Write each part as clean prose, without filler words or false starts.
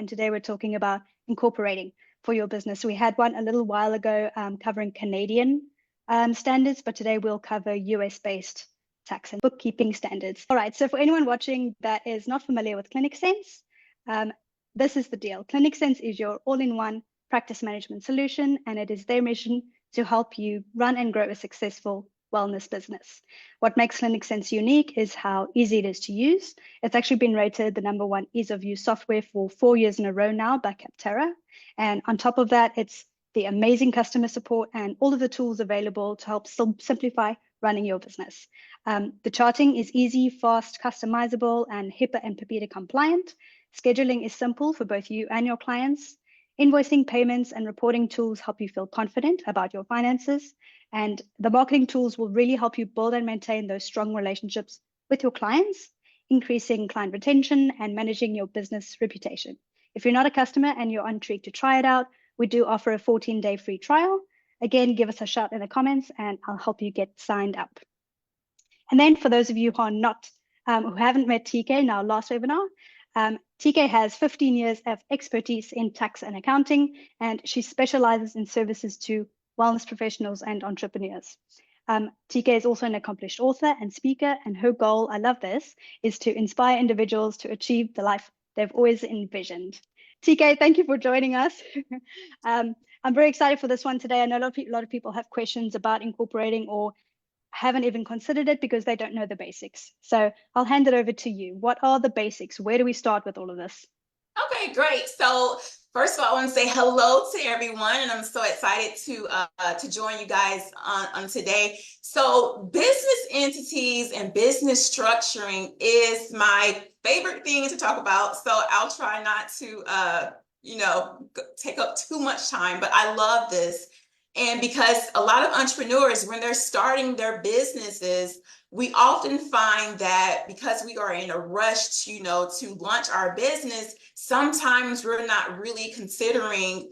and today we're talking about incorporating for your business. We had one a little while ago covering Canadian standards, but today we'll cover US-based tax and bookkeeping standards. All right, so for anyone watching that is not familiar with ClinicSense, this is the deal. ClinicSense is your all-in-one practice management solution, and it is their mission to help you run and grow a successful wellness business. What makes ClinicSense unique is how easy it is to use. It's actually been rated the #1 ease of use software for 4 years in a row now by Capterra. And on top of that, it's the amazing customer support and all of the tools available to help simplify running your business. The charting is easy, fast, customizable, and HIPAA and PIPEDA compliant. Scheduling is simple for both you and your clients. Invoicing, payments, and reporting tools help you feel confident about your finances. And the marketing tools will really help you build and maintain those strong relationships with your clients, increasing client retention and managing your business reputation. If you're not a customer and you're intrigued to try it out, we do offer a 14-day free trial. Again, give us a shout in the comments and I'll help you get signed up. And then for those of you who are not, who haven't met TK in our last webinar, TK has 15 years of expertise in tax and accounting, and she specializes in services to wellness professionals and entrepreneurs. TK is also an accomplished author and speaker, and her goal, I love this, is to inspire individuals to achieve the life they've always envisioned. TK, thank you for joining us. I'm very excited for this one today. I know a lot of people have questions about incorporating or haven't even considered it because they don't know the basics. So I'll hand it over to you. What are the basics? Where do we start with all of this? Okay, great. So first of all, I want to say hello to everyone, and I'm so excited to join you guys on today. So business entities and business structuring is my favorite thing to talk about. So I'll try not to, take up too much time, but I love this. And because a lot of entrepreneurs, when they're starting their businesses, we often find that because we are in a rush to launch our business, sometimes we're not really considering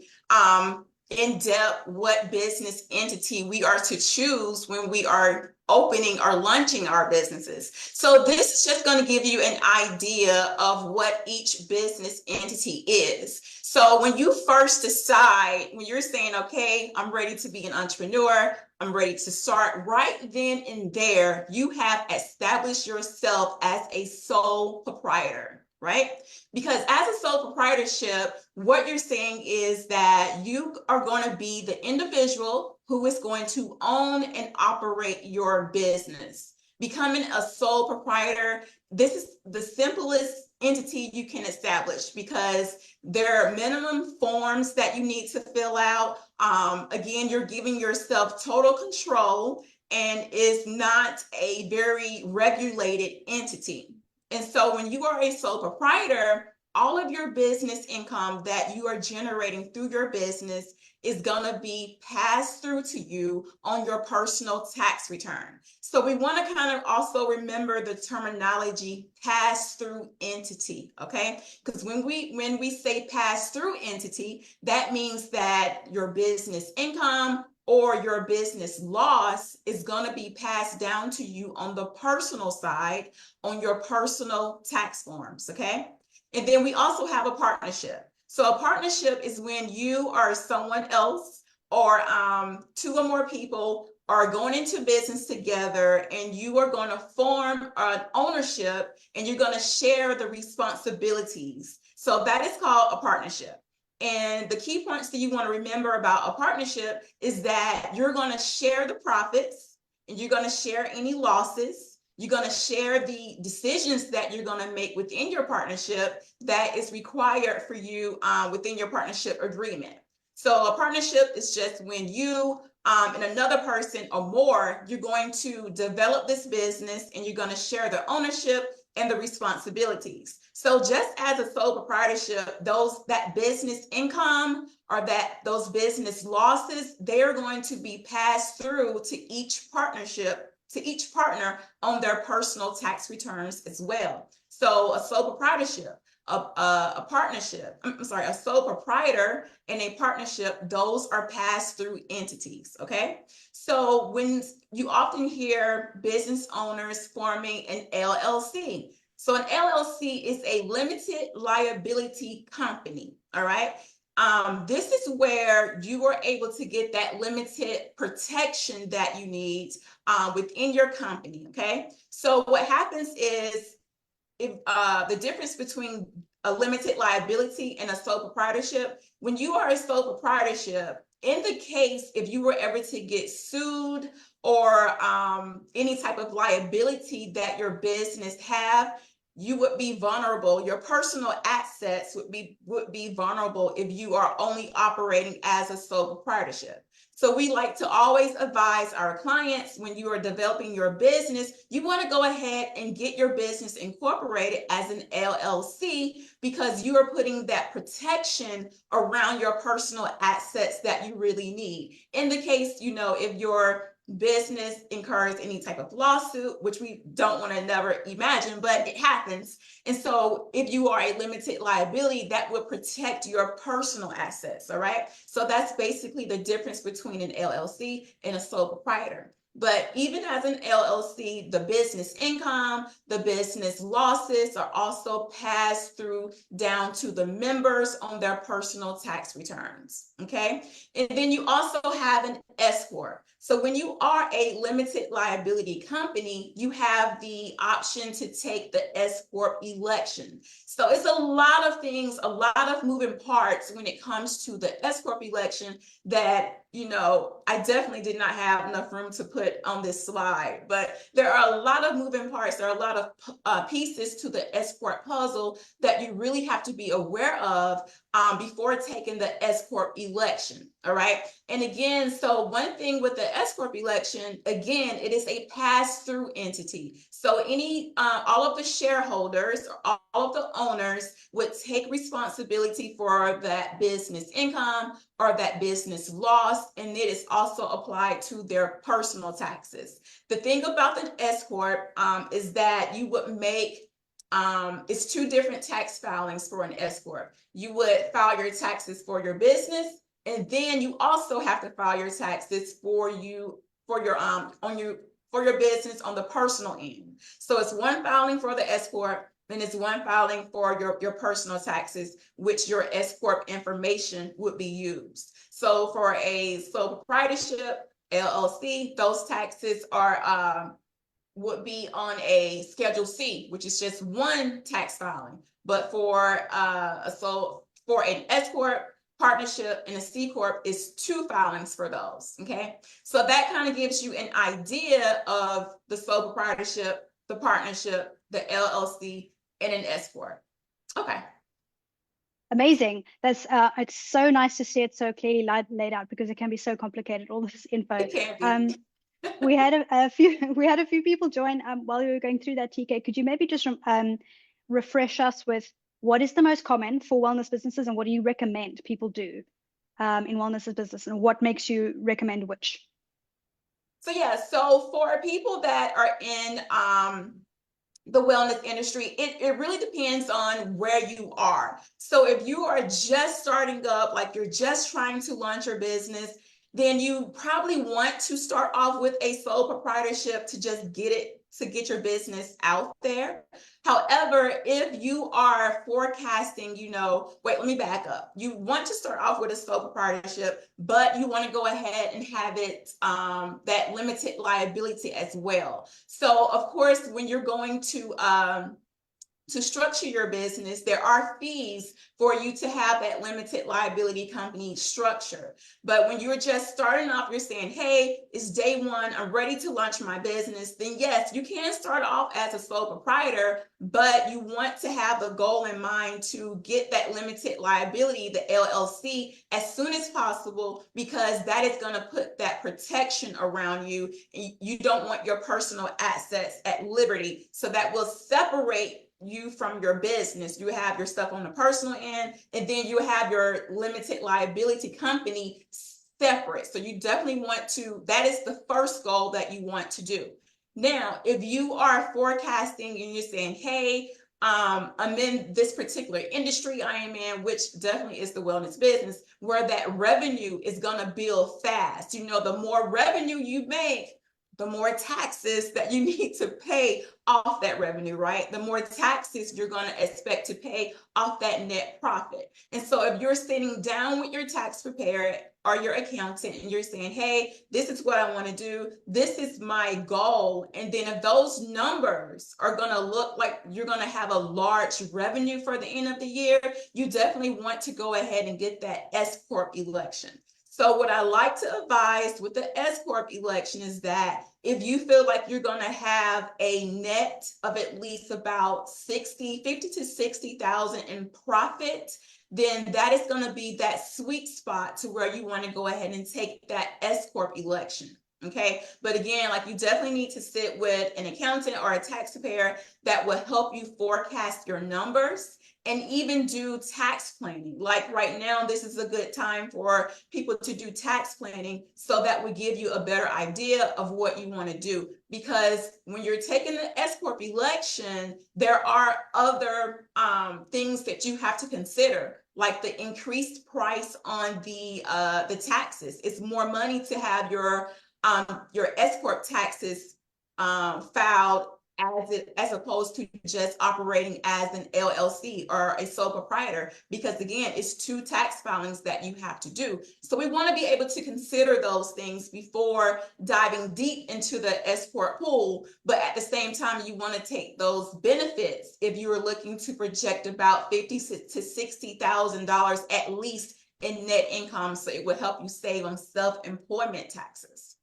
in depth what business entity we are to choose when we are opening or launching our businesses. So this is just going to give you an idea of what each business entity is. So when you first decide, when you're saying, okay, I'm ready to be an entrepreneur, I'm ready to start, right then and there, you have established yourself as a sole proprietor, right? Because as a sole proprietorship, what you're saying is that you are going to be the individual who is going to own and operate your business. Becoming a sole proprietor, this is the simplest entity you can establish because there are minimum forms that you need to fill out. Again, you're giving yourself total control and is not a very regulated entity. And so when you are a sole proprietor, all of your business income that you are generating through your business is going to be passed through to you on your personal tax return. So we want to kind of also remember the terminology pass-through entity, okay? Because when we say pass-through entity, that means that your business income or your business loss is going to be passed down to you on the personal side on your personal tax forms, okay? And then we also have a partnership. So a partnership is when you or someone else or two or more people are going into business together and you are going to form an ownership and you're going to share the responsibilities. So that is called a partnership. And the key points that you want to remember about a partnership is that you're going to share the profits and you're going to share any losses. You're going to share the decisions that you're going to make within your partnership that is required for you within your partnership agreement. So a partnership is just when you and another person or more, you're going to develop this business and you're going to share the ownership and the responsibilities. So just as a sole proprietorship, that business income or those business losses, they're going to be passed through to each partner on their personal tax returns as well. So a sole proprietorship, a sole proprietor and a partnership, those are pass-through entities, okay? So when you often hear business owners forming an LLC, So an LLC is a limited liability company, all right? This is where you are able to get that limited protection that you need within your company, okay? So what happens is, if the difference between a limited liability and a sole proprietorship, when you are a sole proprietorship, in the case if you were ever to get sued or any type of liability that your business have, you would be vulnerable. Your personal assets would be vulnerable if you are only operating as a sole proprietorship. So we like to always advise our clients, when you are developing your business, you want to go ahead and get your business incorporated as an LLC, because you are putting that protection around your personal assets that you really need. In the case, if your business incurs any type of lawsuit, which we don't want to never imagine, but it happens. And so if you are a limited liability, that would protect your personal assets, all right? So that's basically the difference between an LLC and a sole proprietor. But even as an LLC, the business income, the business losses are also passed through down to the members on their personal tax returns, okay? And then you also have an S corp. So when you are a limited liability company, you have the option to take the S corp election. So it's a lot of things, a lot of moving parts when it comes to the S corp election that, I definitely did not have enough room to put on this slide, but there are a lot of moving parts. There are a lot of pieces to the S corp puzzle that you really have to be aware of before taking the S corp election. All right. And again, so one thing with the S corp election, again, it is a pass-through entity. So all of the shareholders or all of the owners would take responsibility for that business income or that business loss, and it is also applied to their personal taxes. The thing about the S corp is that you would make it's two different tax filings for an S corp. You would file your taxes for your business, and then you also have to file your taxes for your business on the personal end. So it's one filing for the S corp, and it's one filing for your personal taxes, which your S corp information would be used. So for a sole proprietorship LLC, those taxes would be on a Schedule C, which is just one tax filing. But for an S corp, partnership, and a C corp is two filings for those. Okay, so that kind of gives you an idea of the sole proprietorship, the partnership, the LLC, and an S corp. Okay. Amazing. That's it's so nice to see it so clearly laid out, because it can be so complicated, all this info. It can be. We had a few people join while we were going through that, TK. Could you maybe just refresh us with what is the most common for wellness businesses, and what do you recommend people do in wellness as business, and what makes you recommend which? So yeah, so for people that are in the wellness industry, it really depends on where you are. So if you are just starting up, like you're just trying to launch your business, then you probably want to start off with a sole proprietorship to just get your business out there. However, if you are forecasting, wait, let me back up. You want to start off with a sole proprietorship, but you want to go ahead and have it that limited liability as well. So of course, when you're going to structure your business, there are fees for you to have that limited liability company structure. But when you're just starting off, you're saying, hey, it's day one, I'm ready to launch my business, then yes, you can start off as a sole proprietor, but you want to have the goal in mind to get that limited liability, the LLC, as soon as possible, because that is going to put that protection around you. You don't want your personal assets at liberty. So that will separate you from your business. You have your stuff on the personal end, and then you have your limited liability company separate. So you definitely want to, that is the first goal that you want to do. Now, if you are forecasting and you're saying, hey, I'm in this particular industry I am in, which definitely is the wellness business, where that revenue is going to build fast. The more revenue you make, the more taxes that you need to pay off that revenue, right? The more taxes you're going to expect to pay off that net profit. And so if you're sitting down with your tax preparer or your accountant and you're saying, hey, this is what I want to do, this is my goal, and then if those numbers are going to look like you're going to have a large revenue for the end of the year, you definitely want to go ahead and get that S Corp election. So what I like to advise with the S Corp election is that if you feel like you're going to have a net of at least about 50 to 60,000 in profit, then that is going to be that sweet spot to where you want to go ahead and take that S Corp election. Okay, but again, like, you definitely need to sit with an accountant or a tax preparer that will help you forecast your numbers and even do tax planning. Like right now, this is a good time for people to do tax planning, so that would give you a better idea of what you want to do. Because when you're taking the S Corp election, there are other things that you have to consider, like the increased price on the taxes. It's more money to have your S Corp taxes filed as opposed to just operating as an LLC or a sole proprietor, because again, it's 2 tax filings that you have to do. So we want to be able to consider those things before diving deep into the S Corp pool, but at the same time, you want to take those benefits if you are looking to project about $50,000 to $60,000 at least in net income, so it will help you save on self-employment taxes.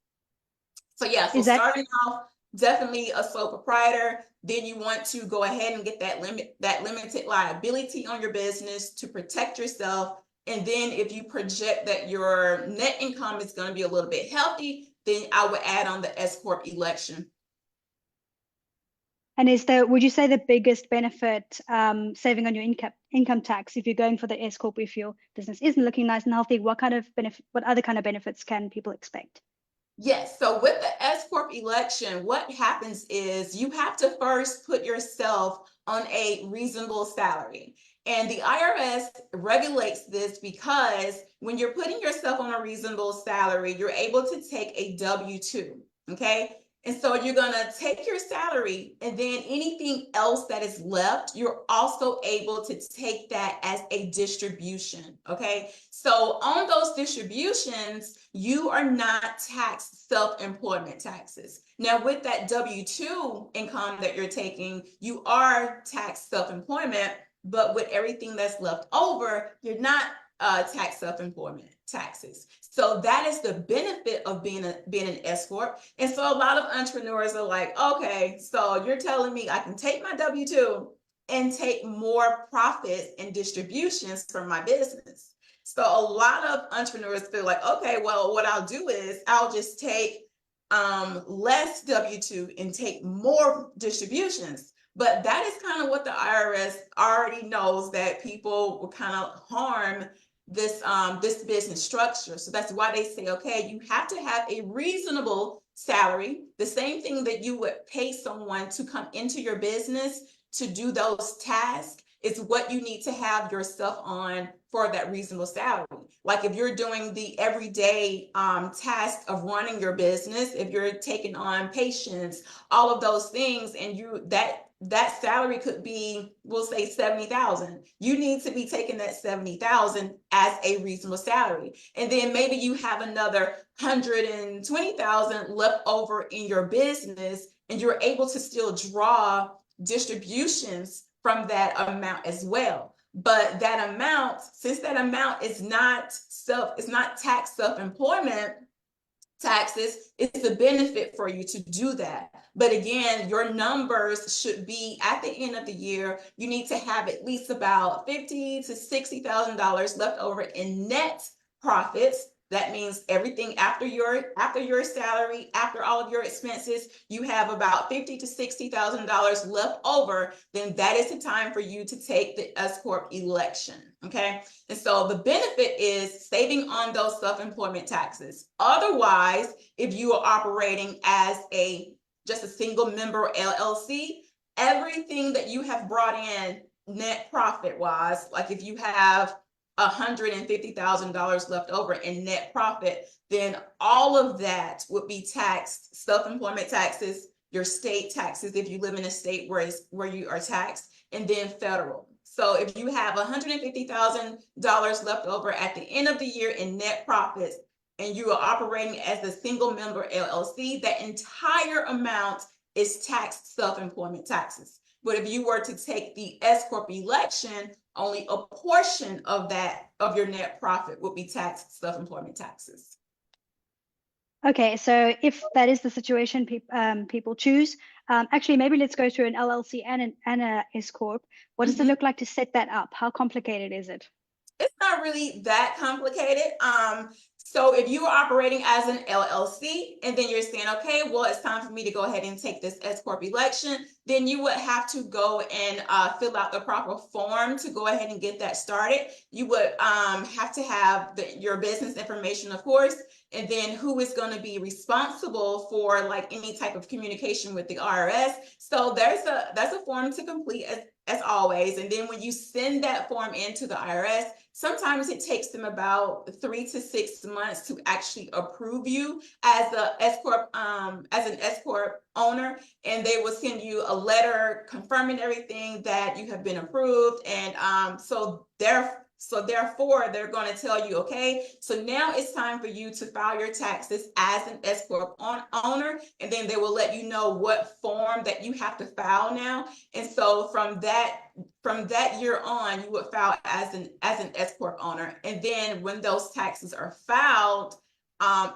So yeah, so starting off, definitely a sole proprietor. Then you want to go ahead and get that limited liability on your business to protect yourself. And then if you project that your net income is going to be a little bit healthy, then I would add on the S Corp election. And would you say the biggest benefit saving on your income tax if you're going for the S Corp, if your business isn't looking nice and healthy? What other kind of benefits can people expect? Yes, so with the S Corp election, what happens is you have to first put yourself on a reasonable salary. And the IRS regulates this because when you're putting yourself on a reasonable salary, you're able to take a W-2, okay? And so you're going to take your salary, and then anything else that is left, you're also able to take that as a distribution, okay? So on those distributions, you are not taxed self-employment taxes. Now, with that W-2 income that you're taking, you are taxed self-employment, but with everything that's left over, you're not tax self-employment taxes. So that is the benefit of being an S Corp. And so a lot of entrepreneurs are like, okay, so you're telling me I can take my W-2 and take more profits and distributions from my business. So a lot of entrepreneurs feel like, okay, well, what I'll do is I'll just take less W-2 and take more distributions. But that is kind of what the IRS already knows, that people will kind of harm this business structure. So that's why they say, okay, you have to have a reasonable salary, the same thing that you would pay someone to come into your business to do those tasks is what you need to have yourself on for that reasonable salary. Like if you're doing the everyday task of running your business, if you're taking on patients, all of those things, and that salary could be, we'll say 70,000. You need to be taking that 70,000 as a reasonable salary. And then maybe you have another 120,000 left over in your business, and you're able to still draw distributions from that amount as well. But that amount, since that amount is not tax self-employment taxes, it's a benefit for you to do that. But again, your numbers should be, at the end of the year, you need to have at least about $50,000 to $60,000 left over in net profits. That means everything after your salary, after all of your expenses, you have about $50,000 to $60,000 left over. Then that is the time for you to take the S Corp election. Okay, and so the benefit is saving on those self-employment taxes. Otherwise, if you are operating as just a single member LLC, everything that you have brought in net profit wise, like if you have $150,000 left over in net profit, then all of that would be taxed: self-employment taxes, your state taxes if you live in a state where you are taxed, and then federal. So if you have $150,000 left over at the end of the year in net profits, and you are operating as a single member LLC, that entire amount is taxed self-employment taxes. But if you were to take the S Corp election, only a portion of that, of your net profit, would be taxed self-employment taxes. Okay, so if that is the situation people choose, actually, maybe let's go through an LLC and a S Corp. What does it look like to set that up? How complicated is it? It's not really that complicated. So if you are operating as an LLC and then you're saying, okay, well, it's time for me to go ahead and take this S Corp election, then you would have to go and fill out the proper form to go ahead and get that started. You would have to have your business information, of course, and then who is going to be responsible for like any type of communication with the IRS. So that's a form to complete as always. And then when you send that form into the IRS, sometimes it takes them about 3 to 6 months to actually approve you as an S Corp owner, and they will send you a letter confirming everything that you have been approved. And so therefore, they're going to tell you, okay, so now it's time for you to file your taxes as an S Corp owner, and then they will let you know what form that you have to file now. And so from that year on, you would file as an S Corp owner. And then when those taxes are filed,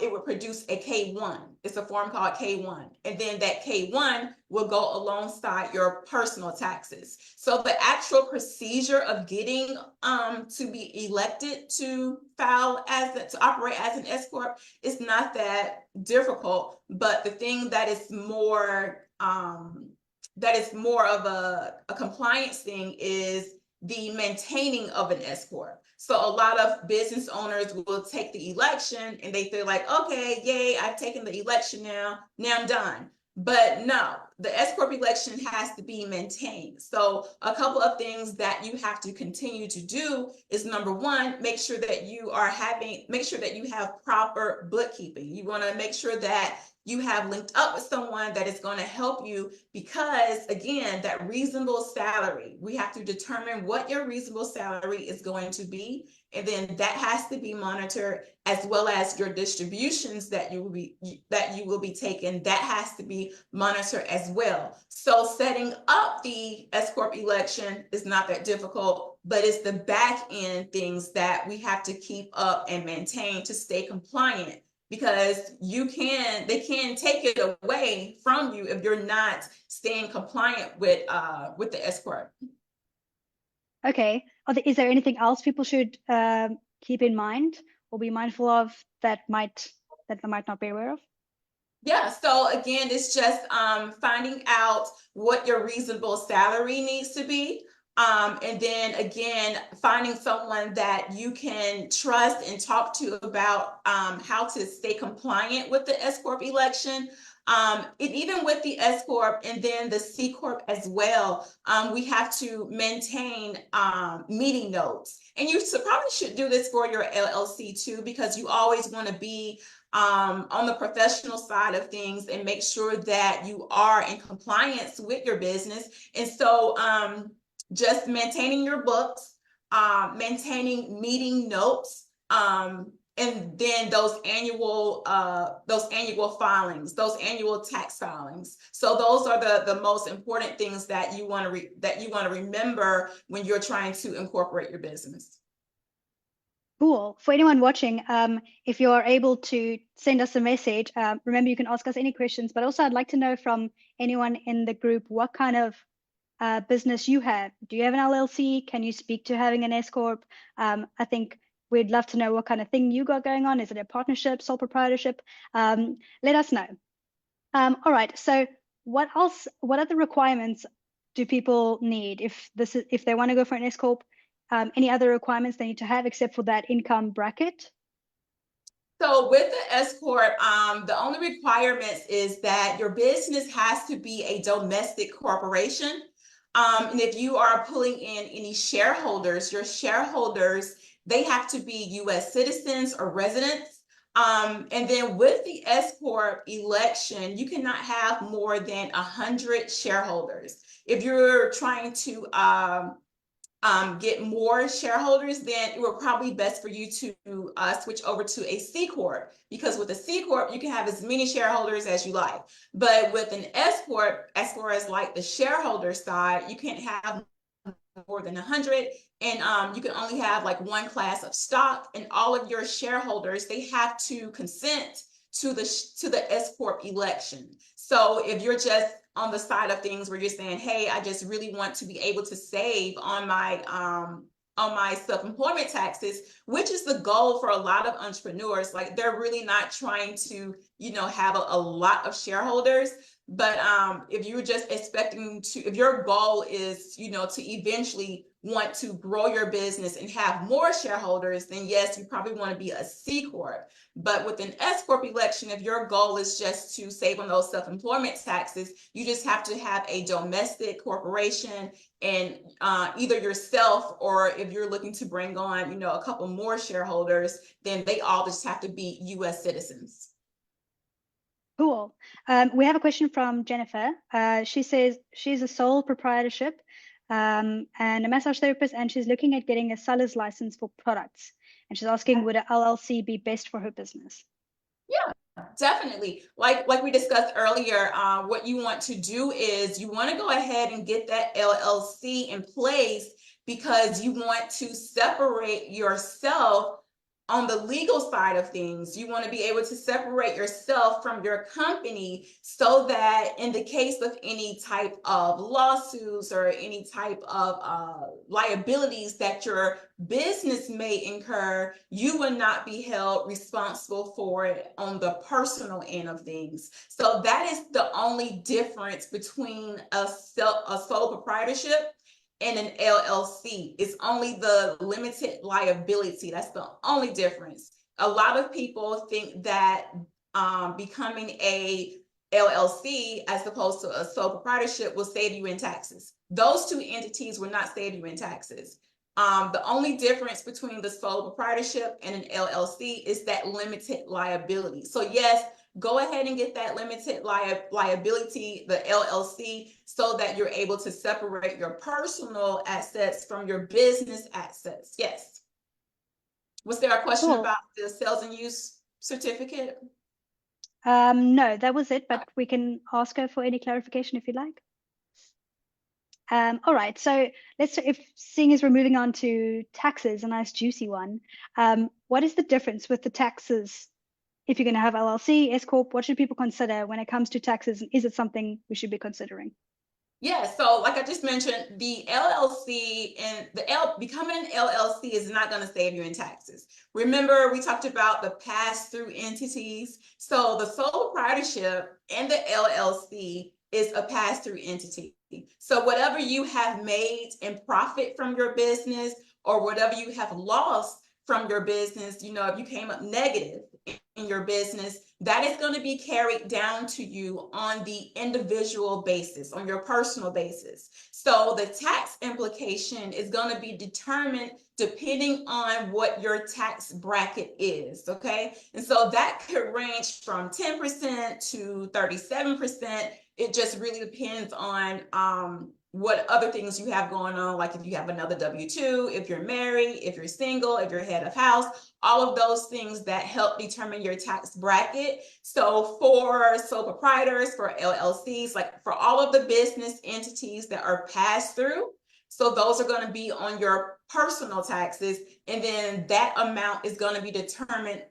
it would produce a K1. It's a form called K1. And then that K1 will go alongside your personal taxes. So the actual procedure of getting to be elected to to operate as an S Corp is not that difficult. But the thing that is more of a compliance thing is the maintaining of an S Corp. So a lot of business owners will take the election and they feel like, okay, yay, I've taken the election now I'm done. But no, the S Corp election has to be maintained. So a couple of things that you have to continue to do is, number one, make sure that you have proper bookkeeping. You want to make sure that you have linked up with someone that is going to help you, because again, that reasonable salary, we have to determine what your reasonable salary is going to be. And then that has to be monitored, as well as your distributions that you will be taking, that has to be monitored as well. So setting up the S Corp election is not that difficult, but it's the back end things that we have to keep up and maintain to stay compliant, because they can take it away from you if you're not staying compliant with the S Corp. Okay. Is there anything else people should keep in mind or be mindful of that they might not be aware of? Yeah, so again, it's just finding out what your reasonable salary needs to be. And then again, finding someone that you can trust and talk to about how to stay compliant with the S Corp election. And even with the S Corp and then the C Corp as well, we have to maintain meeting notes. And you probably should do this for your LLC too, because you always want to be on the professional side of things and make sure that you are in compliance with your business. And so just maintaining your books, maintaining meeting notes, and then those annual filings, those annual tax filings. So those are the most important things that you want to remember when you're trying to incorporate your business. Cool. For anyone watching, if you are able to send us a message, remember you can ask us any questions, but also I'd like to know from anyone in the group what kind of business you have. Do you have an LLC? Can you speak to having an S Corp? I think we'd love to know what kind of thing you got going on. Is it a partnership, sole proprietorship? Let us know. All right. So what other requirements do people need if they want to go for an S Corp? Any other requirements they need to have except for that income bracket? So with the S Corp, the only requirements is that your business has to be a domestic corporation. And if you are pulling in any shareholders, your shareholders they have to be U.S. citizens or residents. And then with the S Corp election, you cannot have more than 100 shareholders. If you're trying to get more shareholders, then it would probably best for you to switch over to a C Corp, because with a C Corp, you can have as many shareholders as you like. But with an S Corp, as far as like the shareholder side, you can't have more than 100, and you can only have like one class of stock, and all of your shareholders, they have to consent to the S Corp election. So if you're just on the side of things where you're saying, hey, I just really want to be able to save on my self-employment taxes, which is the goal for a lot of entrepreneurs. Like, they're really not trying to, have a lot of shareholders. But if you're just expecting to, if your goal is, to eventually want to grow your business and have more shareholders, then yes, you probably want to be a C Corp. But with an S Corp election, if your goal is just to save on those self-employment taxes, you just have to have a domestic corporation, and either yourself, or if you're looking to bring on, a couple more shareholders, then they all just have to be U.S. citizens. Cool. We have a question from Jennifer. She says she's a sole proprietorship and a massage therapist, and she's looking at getting a seller's license for products. And she's asking, would an LLC be best for her business? Yeah, definitely. Like we discussed earlier, what you want to do is you want to go ahead and get that LLC in place, because you want to separate yourself on the legal side of things. You want to be able to separate yourself from your company, so that in the case of any type of lawsuits or any type of liabilities that your business may incur, you will not be held responsible for it on the personal end of things. So that is the only difference between a sole proprietorship and an LLC. It's only the limited liability. That's the only difference. A lot of people think that becoming a LLC as opposed to a sole proprietorship will save you in taxes. Those two entities will not save you in taxes. The only difference between the sole proprietorship and an LLC is that limited liability. So yes, go ahead and get that limited liability, the LLC, so that you're able to separate your personal assets from your business assets. Yes. Was there a question about the sales and use certificate? No, that was it, but we can ask her for any clarification if you'd like. All right, so if seeing as we're moving on to taxes, a nice juicy one, what is the difference with the taxes? If you're going to have LLC, S Corp, what should people consider when it comes to taxes? Is it something we should be considering? Yeah, so like I just mentioned, the LLC and becoming an LLC is not going to save you in taxes. Remember, we talked about the pass-through entities. So the sole proprietorship and the LLC is a pass-through entity. So whatever you have made in profit from your business, or whatever you have lost from your business, if you came up negative in your business, that is going to be carried down to you on the individual basis, on your personal basis. So the tax implication is going to be determined depending on what your tax bracket is, okay? And so that could range from 10% to 37%. It just really depends on what other things you have going on, like if you have another W-2, if you're married, if you're single, if you're head of house, all of those things that help determine your tax bracket. So for sole proprietors, for LLCs, like for all of the business entities that are passed through, so those are going to be on your personal taxes, and then that amount is going to be determined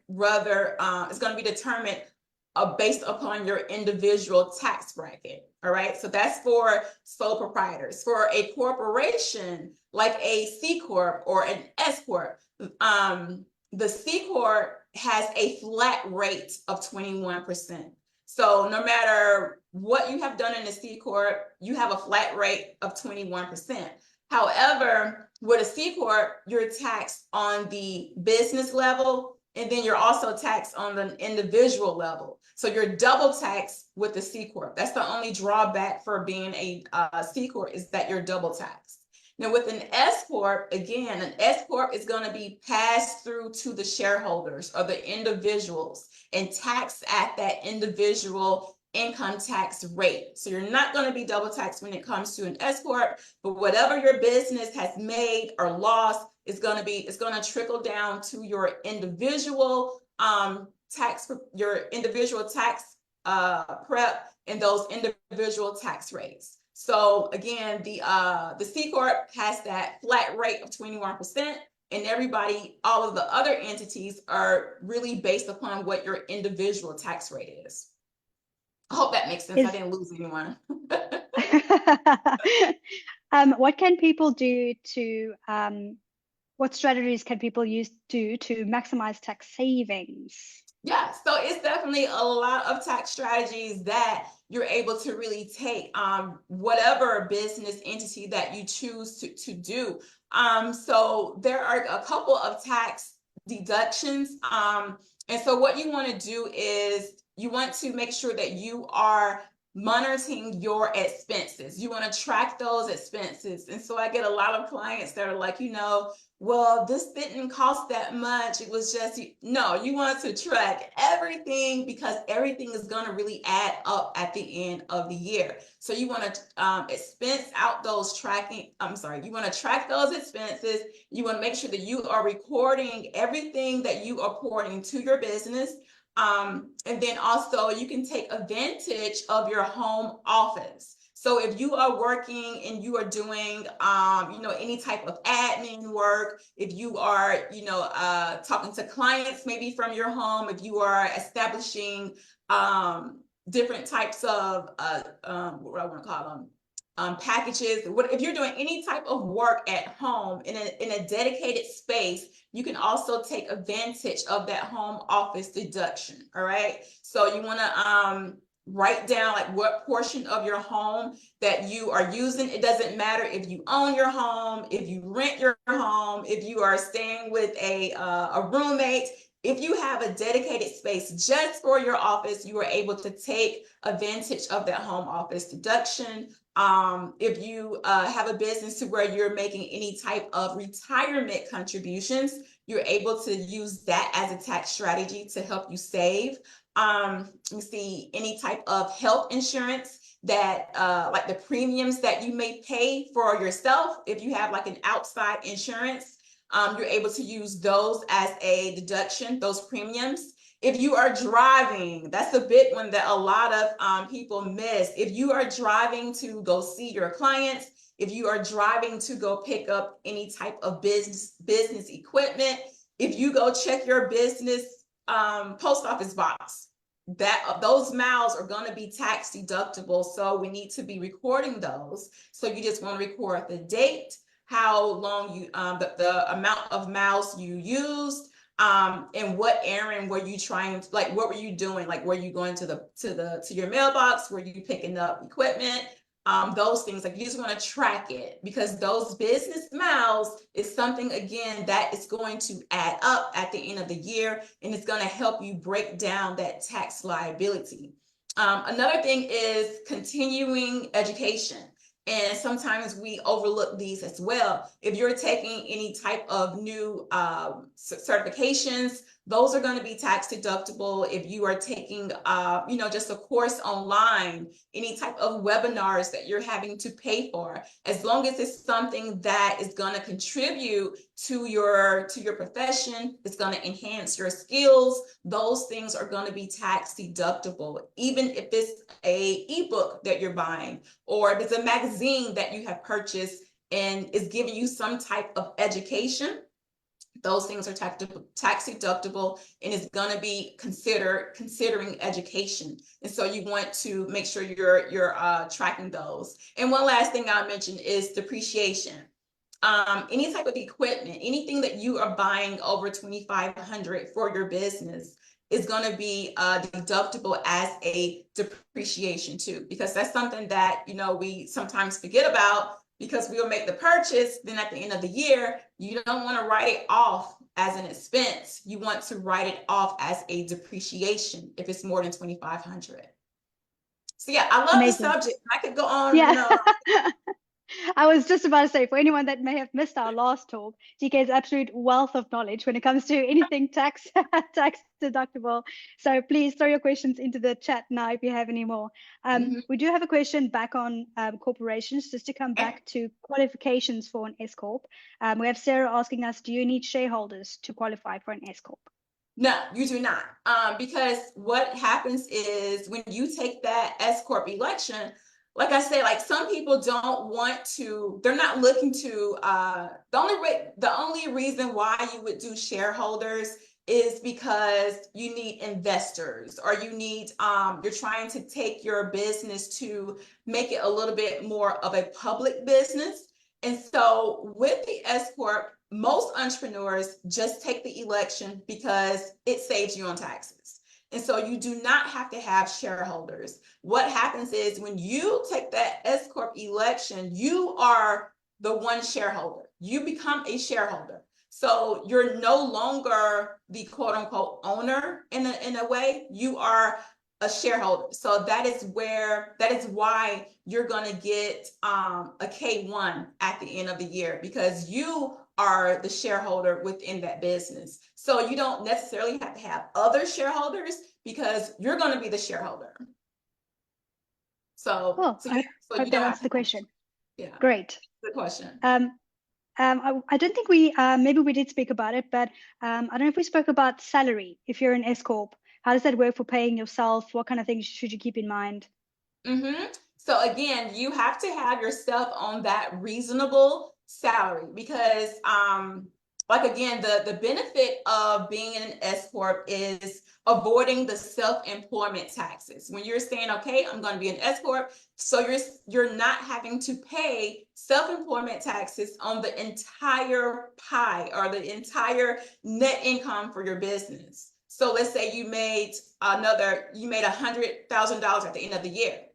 based upon your individual tax bracket. All right, so that's for sole proprietors. For a corporation like a C Corp or an S Corp, the C Corp has a flat rate of 21%. So no matter what you have done in a C Corp, you have a flat rate of 21%. However, with a C Corp, you're taxed on the business level, and then you're also taxed on the individual level. So you're double taxed with the C Corp. That's the only drawback for being a C Corp, is that you're double taxed. Now with an S Corp, again, an S Corp is going to be passed through to the shareholders or the individuals and taxed at that individual income tax rate. So you're not going to be double taxed when it comes to an S Corp, but whatever your business has made or lost is going to trickle down to your individual tax prep and those individual tax rates. So again, the C Corp has that flat rate of 21%, and everybody, all of the other entities are really based upon what your individual tax rate is. I hope that makes sense. I didn't lose anyone. What can people do to, what strategies can people do to maximize tax savings? Yeah, so it's definitely a lot of tax strategies that you're able to really take whatever business entity that you choose to do. So there are a couple of tax deductions. And so what you want to do is you want to make sure that you are monitoring your expenses. You want to track those expenses. And so I get a lot of clients that are like, well, this didn't cost that much. It was just, no, you want to track everything because everything is going to really add up at the end of the year. So you want to expense out those you want to track those expenses. You want to make sure that you are recording everything that you are pouring into your business. And then also you can take advantage of your home office. So if you are working and you are doing, any type of admin work, if you are, talking to clients maybe from your home, if you are establishing different types of, what do I want to call them? Packages. If you're doing any type of work at home in a dedicated space, you can also take advantage of that home office deduction. All right. So you want to write down like what portion of your home that you are using. It doesn't matter if you own your home, if you rent your home, if you are staying with a roommate. If you have a dedicated space just for your office, you are able to take advantage of that home office deduction. If you have a business to where you're making any type of retirement contributions, you're able to use that as a tax strategy to help you save. You see any type of health insurance that like the premiums that you may pay for yourself. If you have like an outside insurance, you're able to use those as a deduction, those premiums. If you are driving, that's a big one that a lot of people miss. If you are driving to go see your clients, if you are driving to go pick up any type of business equipment, if you go check your business post office box, those miles are going to be tax deductible. So we need to be recording those. So you just want to record the date, how long you the amount of miles you used, and what errand were you trying to, like, what were you doing? Like, were you going to your mailbox? Were you picking up equipment? Those things, like, you just want to track it, because those business miles is something, again, that is going to add up at the end of the year, and it's going to help you break down that tax liability. Another thing is continuing education. And sometimes we overlook these as well. If you're taking any type of new certifications, those are going to be tax deductible. If you are taking, just a course online, any type of webinars that you're having to pay for, as long as it's something that is going to contribute to your profession, it's going to enhance your skills, those things are going to be tax deductible. Even if it's a ebook that you're buying, or if it's a magazine that you have purchased and is giving you some type of education, those things are tax deductible, and it's going to be considering education. And so you want to make sure you're tracking those. And one last thing I'll mention is depreciation. Any type of equipment, anything that you are buying over $2,500 for your business is going to be deductible as a depreciation too, because that's something that we sometimes forget about, because we'll make the purchase, then at the end of the year, you don't want to write it off as an expense. You want to write it off as a depreciation if it's more than $2,500. So yeah, I love Amazing. the subject. I could go on. Yeah. I was just about to say, for anyone that may have missed our last talk, TK's absolute wealth of knowledge when it comes to anything tax tax deductible. So please throw your questions into the chat now if you have any more. Mhm. We do have a question back on corporations, just to come Okay. back to qualifications for an S Corp. We have Sarah asking us, do you need shareholders to qualify for an S Corp? No, you do not. Because what happens is when you take that S Corp election, like I say, like some people don't want to, they're not looking to, the only reason why you would do shareholders is because you need investors, or you need, you're trying to take your business to make it a little bit more of a public business. And so with the S Corp, most entrepreneurs just take the election because it saves you on taxes. And so you do not have to have shareholders. What happens is when you take that S Corp election, you are the one shareholder. You become a shareholder. So you're no longer the quote unquote owner in a way. You are a shareholder. So that is why you're going to get a K1 at the end of the year, because you are the shareholder within that business. So you don't necessarily have to have other shareholders because you're going to be the shareholder. Well, So I yeah, so hope you that don't have answers to the have, question. yeah, Great. good question. I don't think we, maybe we did speak about it, but I don't know if we spoke about salary. If you're an S Corp, how does that work for paying yourself? What kind of things should you keep in mind? So again, you have to have yourself on that reasonable salary, because like again, the benefit of being an S Corp is avoiding the self-employment taxes. When you're saying, okay, I'm going to be an S Corp, so you're not having to pay self-employment taxes on the entire pie or the entire net income for your business. So let's say you made $100,000 at the end of the year.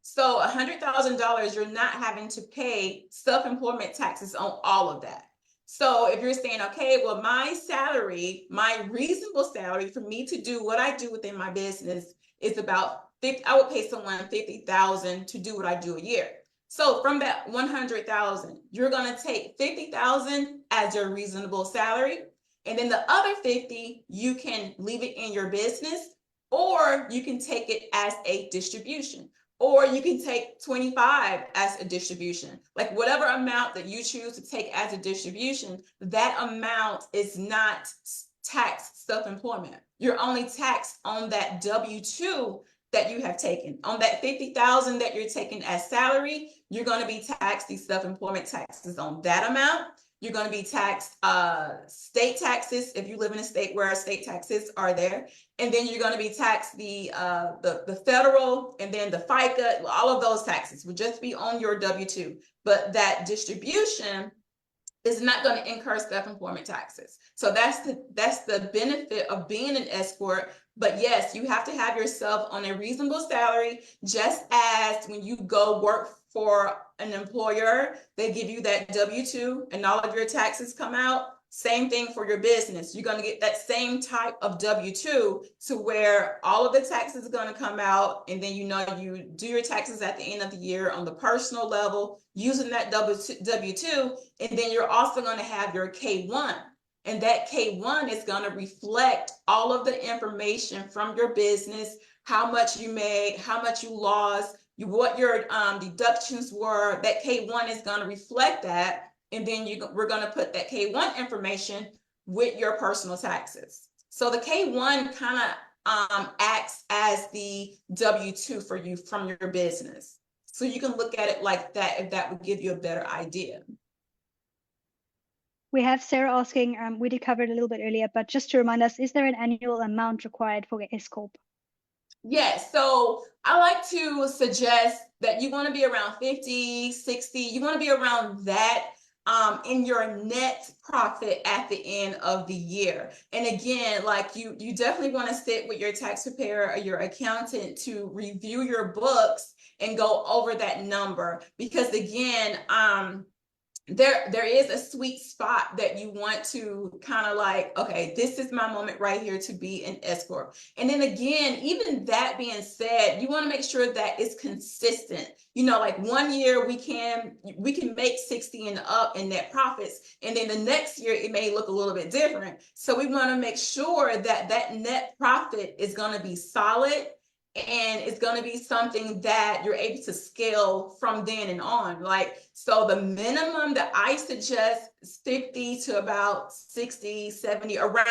So $100,000, you're not having to pay self-employment taxes on all of that. So if you're saying, okay, well, my salary, my reasonable salary for me to do what I do within my business is about 50, I would pay someone 50,000 to do what I do a year. So from that 100,000, you're going to take 50,000 as your reasonable salary. And then the other 50, you can leave it in your business, or you can take it as a distribution. Or you can take 25 as a distribution. Like whatever amount that you choose to take as a distribution, that amount is not taxed self-employment. You're only taxed on that W-2 that you have taken. On that 50,000 that you're taking as salary, you're going to be taxed these self-employment taxes on that amount. You're going to be taxed state taxes if you live in a state where state taxes are there. And then you're going to be taxed the federal, and then the FICA. All of those taxes would just be on your W-2. But that distribution is not going to incur self-employment taxes. So that's the benefit of being an S Corp. But yes, you have to have yourself on a reasonable salary, just as when you go work for an employer, they give you that W-2 and all of your taxes come out. Same thing for your business. You're going to get that same type of W-2 to where all of the taxes are going to come out. And then, you do your taxes at the end of the year on the personal level using that W-2. And then you're also going to have your K1. And that K1 is going to reflect all of the information from your business, how much you made, how much you lost, what your deductions were. That K1 is going to reflect that. And then we're going to put that K1 information with your personal taxes. So the K1 kind of acts as the W-2 for you from your business. So you can look at it like that, if that would give you a better idea. We have Sarah asking, we did cover it a little bit earlier, but just to remind us, is there an annual amount required for S Corp? Yes, so I like to suggest that you want to be around 50, 60, you want to be around that in your net profit at the end of the year. And again, like you definitely want to sit with your tax preparer or your accountant to review your books and go over that number, because again, there is a sweet spot that you want to kind of like, okay, this is my moment right here to be an S corp. And then again, even that being said, you want to make sure that it's consistent. You know, like 1 year we can make 60 and up in net profits, and then the next year it may look a little bit different. So we want to make sure that that net profit is going to be solid, and it's going to be something that you're able to scale from then and on. Like, so the minimum that I suggest is 50 to about 60, 70, around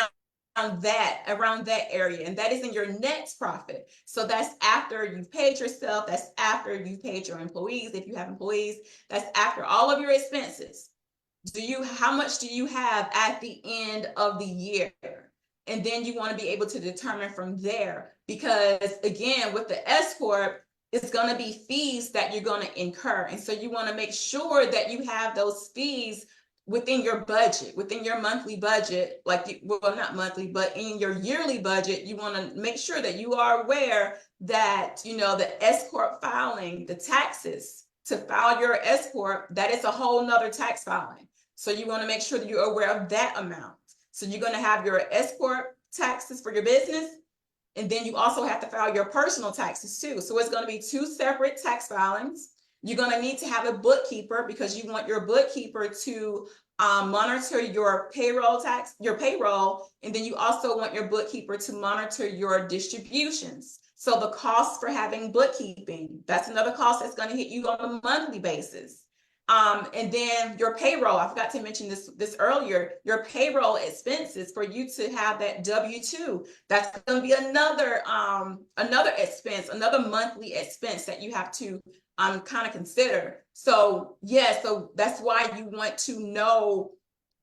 that area. And that is in your net profit. So that's after you've paid yourself, that's after you've paid your employees, if you have employees, that's after all of your expenses. How much do you have at the end of the year? And then you want to be able to determine from there, because again, with the S corp, it's going to be fees that you're going to incur. And so you want to make sure that you have those fees within your budget, within your monthly budget, well, not monthly, but in your yearly budget. You want to make sure that you are aware that, you know, the S corp filing, the taxes to file your S corp, that is a whole nother tax filing. So you want to make sure that you're aware of that amount. So you're going to have your S corp taxes for your business, and then you also have to file your personal taxes too. So it's going to be 2 separate tax filings. You're going to need to have a bookkeeper, because you want your bookkeeper to monitor your payroll, and then you also want your bookkeeper to monitor your distributions. So the cost for having bookkeeping, that's another cost that's going to hit you on a monthly basis. And then your payroll, I forgot to mention this earlier, your payroll expenses for you to have that W-2, that's going to be another expense, another monthly expense that you have to kind of consider. So yeah, so that's why you want to know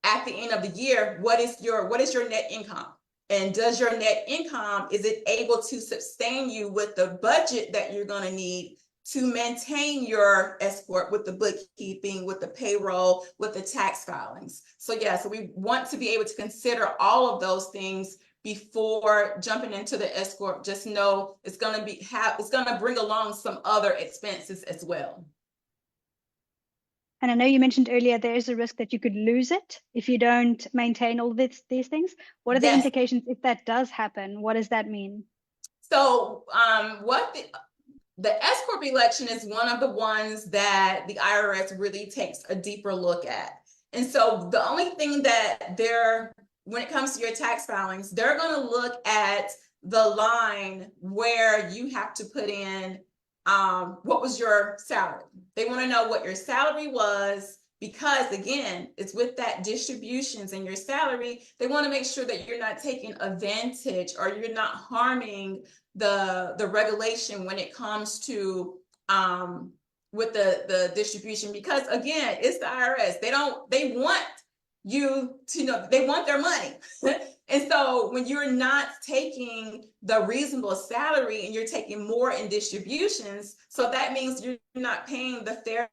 at the end of the year, what is your net income? And does your net income, is it able to sustain you with the budget that you're going to need to maintain your S corp, with the bookkeeping, with the payroll, with the tax filings? So yeah, so we want to be able to consider all of those things before jumping into the S corp. Just know it's going to bring along some other expenses as well. And I know you mentioned earlier there is a risk that you could lose it if you don't maintain all of these things. What are the implications if that does happen? What does that mean? So the S corp election is one of the ones that the IRS really takes a deeper look at. And so the only thing that when it comes to your tax filings, they're going to look at the line where you have to put in what was your salary. They want to know what your salary was, because again, it's with that distributions and your salary. They want to make sure that you're not taking advantage, or you're not harming the regulation when it comes to with the distribution, because again, it's the IRS. They want you to know, they want their money. And so when you're not taking the reasonable salary and you're taking more in distributions, so that means you're not paying the fair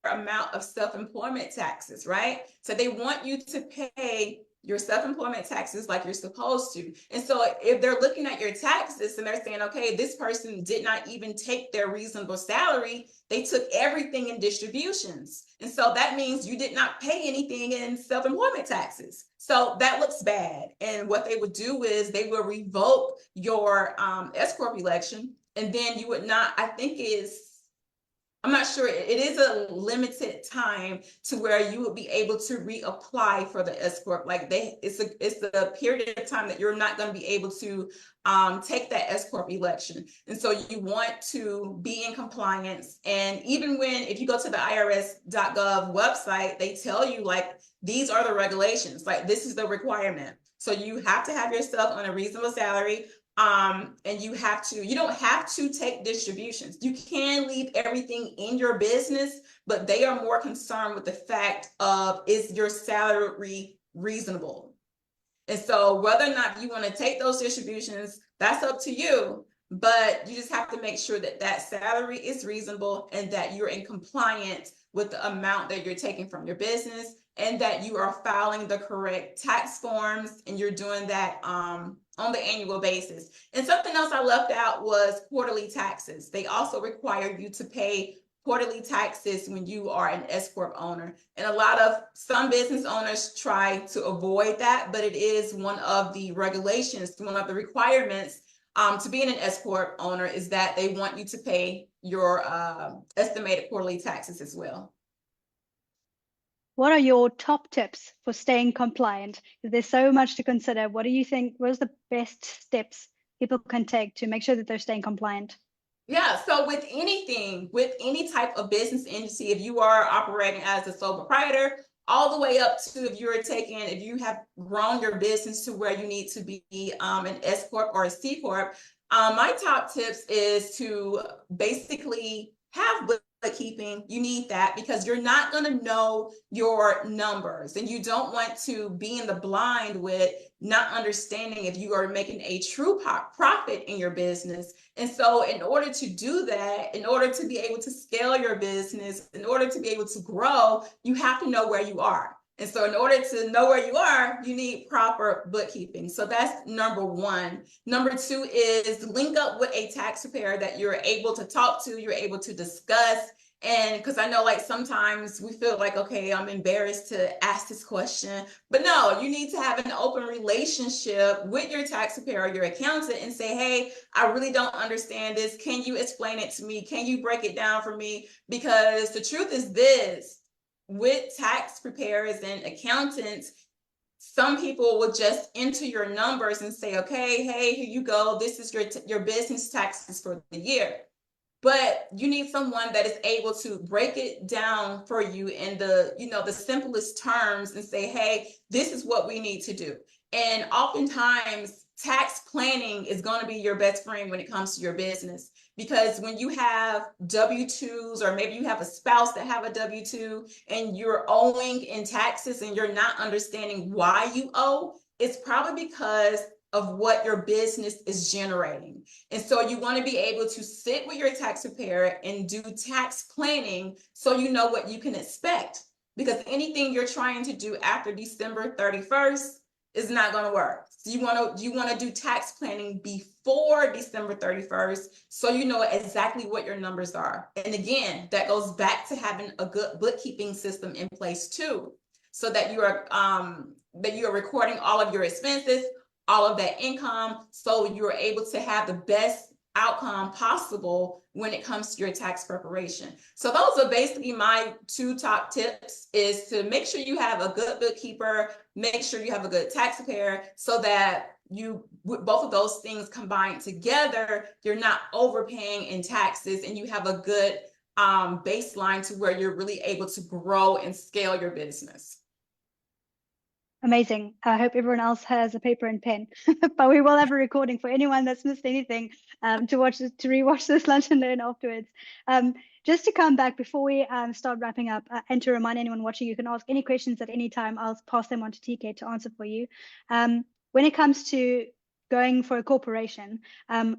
amount of self-employment taxes, right? So they want you to pay your self-employment taxes like you're supposed to. And so if they're looking at your taxes and they're saying, okay, this person did not even take their reasonable salary, they took everything in distributions. And so that means you did not pay anything in self-employment taxes. So that looks bad. And what they would do is they will revoke your S corp election, and then you would not, I'm not sure, it is a limited time to where you would be able to reapply for the S corp. Like it's a period of time that you're not going to be able to take that S corp election. And so you want to be in compliance. And even if you go to the irs.gov website, they tell you like, these are the regulations, like this is the requirement. So you have to have yourself on a reasonable salary. And you don't have to take distributions. You can leave everything in your business, but they are more concerned with the fact of, is your salary reasonable? And so whether or not you want to take those distributions, that's up to you, but you just have to make sure that that salary is reasonable and that you're in compliance with the amount that you're taking from your business, and that you are filing the correct tax forms, and you're doing that on the annual basis. And something else I left out was quarterly taxes. They also require you to pay quarterly taxes when you are an S Corp owner. And some business owners try to avoid that, but it is one of the regulations, one of the requirements to being an S Corp owner is that they want you to pay your estimated quarterly taxes as well. What are your top tips for staying compliant? There's so much to consider. What do you think? What is the best steps people can take to make sure that they're staying compliant? Yeah, so with any type of business entity, if you are operating as a sole proprietor, all the way up to if you have grown your business to where you need to be an S Corp or a C Corp, my top tips is to basically have bookkeeping. You need that because you're not going to know your numbers, and you don't want to be in the blind with not understanding if you are making a true profit in your business. And so in order to do that, in order to be able to scale your business, in order to be able to grow, you have to know where you are. And so in order to know where you are, you need proper bookkeeping. So that's number one. Number two is link up with a tax preparer that you're able to talk to, you're able to discuss. And because I know like sometimes we feel like, okay, I'm embarrassed to ask this question, but no, you need to have an open relationship with your tax preparer, your accountant, and say, hey, I really don't understand this. Can you explain it to me? Can you break it down for me? Because the truth is this, with tax preparers and accountants, some people will just enter your numbers and say, okay, hey, here you go. This is your business taxes for the year. But you need someone that is able to break it down for you in the simplest terms and say, hey, this is what we need to do. And oftentimes tax planning is going to be your best friend when it comes to your business. Because when you have W-2s, or maybe you have a spouse that have a W-2 and you're owing in taxes and you're not understanding why you owe, it's probably because of what your business is generating. And so you want to be able to sit with your tax preparer and do tax planning so you know what you can expect. Because anything you're trying to do after December 31st is not going to work. So you want to do tax planning before December 31st so you know exactly what your numbers are. And again, that goes back to having a good bookkeeping system in place too, so that you are recording all of your expenses, all of that income, so you're able to have the best outcome possible when it comes to your tax preparation. So those are basically my two top tips, is to make sure you have a good bookkeeper, make sure you have a good tax preparer, so that with both of those things combined together, you're not overpaying in taxes and you have a good baseline to where you're really able to grow and scale your business. Amazing. I hope everyone else has a paper and pen, but we will have a recording for anyone that's missed anything to rewatch this lunch and learn afterwards. Just to come back before we start wrapping up, and to remind anyone watching, you can ask any questions at any time. I'll pass them on to TK to answer for you. When it comes to going for a corporation,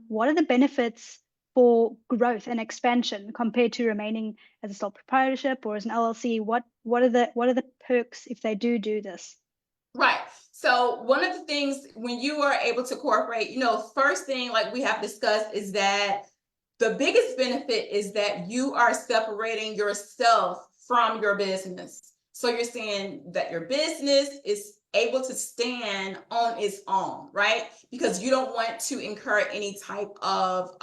what are the benefits for growth and expansion compared to remaining as a sole proprietorship or as an LLC? What are the perks if they do this? Right. So one of the things when you are able to incorporate, first thing like we have discussed is that the biggest benefit is that you are separating yourself from your business. So you're saying that your business is able to stand on its own, right? Because you don't want to incur any type of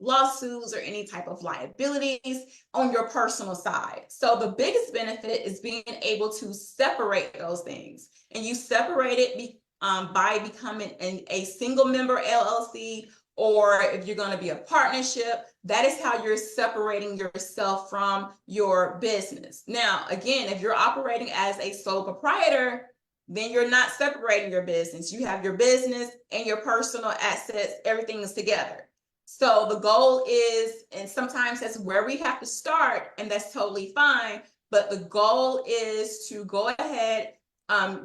lawsuits or any type of liabilities on your personal side. So the biggest benefit is being able to separate those things. And you separate it by becoming a single member LLC, or if you're going to be a partnership, that is how you're separating yourself from your business. Now, again, if you're operating as a sole proprietor, then you're not separating your business. You have your business and your personal assets, everything is together. So the goal is, and sometimes that's where we have to start, and that's totally fine, but the goal is to go ahead,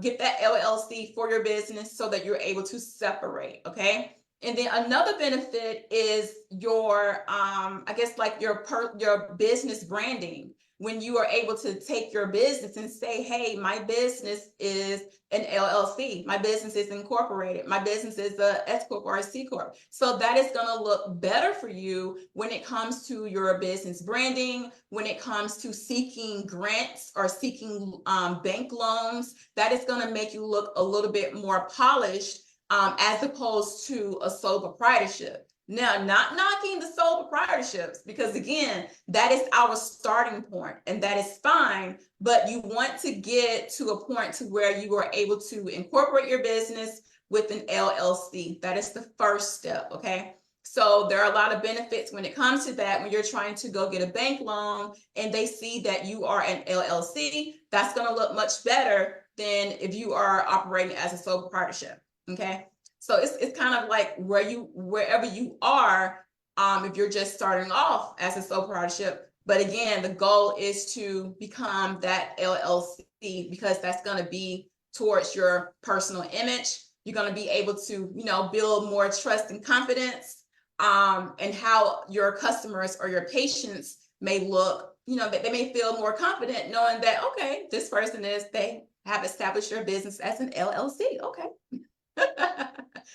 get that LLC for your business so that you're able to separate, okay? And then another benefit is your, I guess like your business branding. when you are able to take your business and say, hey, my business is an LLC, my business is incorporated, my business is a S Corp or a C Corp. So that is going to look better for you when it comes to your business branding, when it comes to seeking grants or seeking bank loans. That is going to make you look a little bit more polished as opposed to a sole proprietorship. Now, not knocking the sole proprietorships, because again, that is our starting point and that is fine, but you want to get to a point to where you are able to incorporate your business with an LLC. That is the first step, okay? So there are a lot of benefits when it comes to that. When you're trying to go get a bank loan and they see that you are an LLC, that's going to look much better than if you are operating as a sole proprietorship, okay? So it's kind of like wherever you are, if you're just starting off as a sole proprietorship. But again, the goal is to become that LLC because that's going to be towards your personal image. You're going to be able to, build more trust and confidence, and how your customers or your patients may look, that they may feel more confident knowing that, okay, this person they have established their business as an LLC. Okay.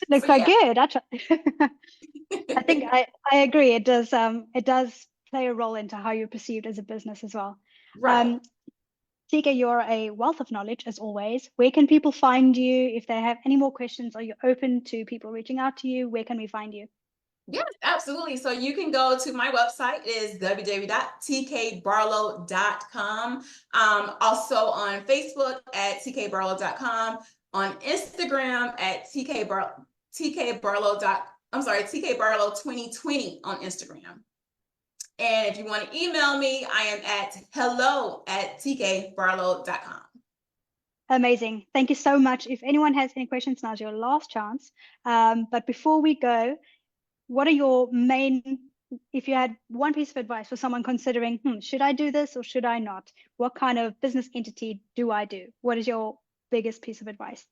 Looks So, quite yeah. good. I think I agree. It does play a role into how you're perceived as a business as well. Right. TK, you're a wealth of knowledge as always. Where can people find you if they have any more questions? Are you open to people reaching out to you? Where can we find you? Yes, absolutely. So you can go to my website. It is www.tkbarlow.com. Also on Facebook at tkbarlow.com, on Instagram at tkbarlow. TK Barlow 2020 on Instagram. And if you want to email me, I am at hello@tkbarlow.com. Amazing. Thank you so much. If anyone has any questions, now's your last chance. But before we go, what are your if you had one piece of advice for someone considering, should I do this or should I not? What kind of business entity do I do? What is your biggest piece of advice?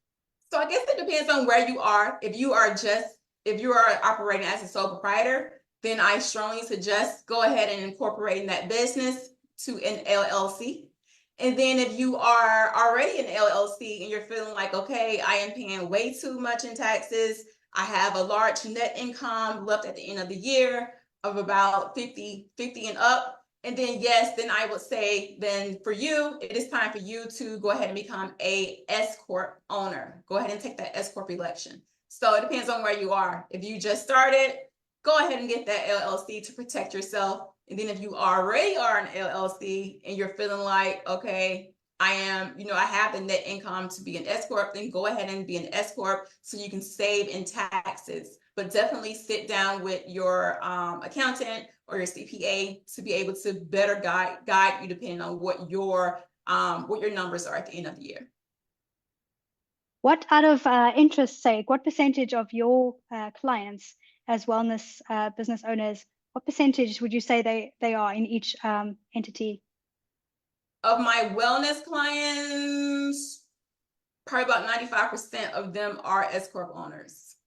So I guess it depends on where you are. If you are operating as a sole proprietor, then I strongly suggest go ahead and incorporating that business to an LLC. And then if you are already an LLC and you're feeling like, okay, I am paying way too much in taxes, I have a large net income left at the end of the year of about 50 and up, and then yes, then I would say then for you, it is time for you to go ahead and become a S Corp owner. Go ahead and take that S Corp election. So it depends on where you are. If you just started, go ahead and get that LLC to protect yourself. And then if you already are an LLC and you're feeling like, okay, I am, I have the net income to be an S Corp, then go ahead and be an S Corp so you can save in taxes. But definitely sit down with your accountant or your CPA to be able to better guide you depending on what your numbers are at the end of the year. What, out of interest's sake, what percentage of your clients as wellness business owners, what percentage would you say they are in each entity? Of my wellness clients, probably about 95% of them are S Corp owners.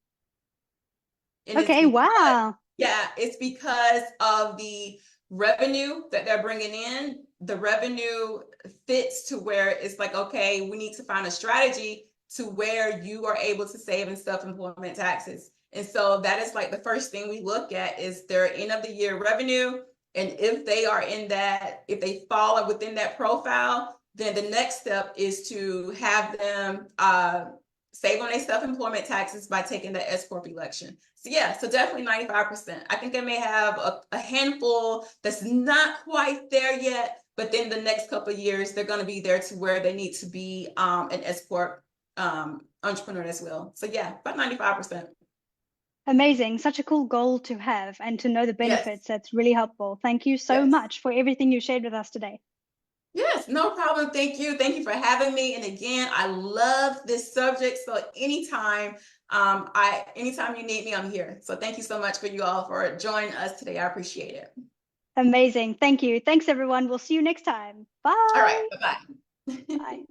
And okay, wow. Yeah, it's because of the revenue that they're bringing in. The revenue fits to where it's like, okay, we need to find a strategy to where you are able to save in self-employment taxes. And so that is like the first thing we look at is their end of the year revenue. And if they are if they fall within that profile, then the next step is to have them save on their self-employment taxes by taking the S Corp election. So yeah, so definitely 95%. I think I may have a handful that's not quite there yet, but then the next couple of years, they're going to be there to where they need to be an S Corp entrepreneur as well. So yeah, about 95%. Amazing. Such a cool goal to have and to know the benefits. Yes. That's really helpful. Thank you so much for everything you shared with us today. Yes, no problem. Thank you. Thank you for having me. And again, I love this subject. So anytime you need me, I'm here. So thank you so much for you all for joining us today. I appreciate it. Amazing. Thank you. Thanks, everyone. We'll see you next time. Bye. All right. Bye-bye. Bye.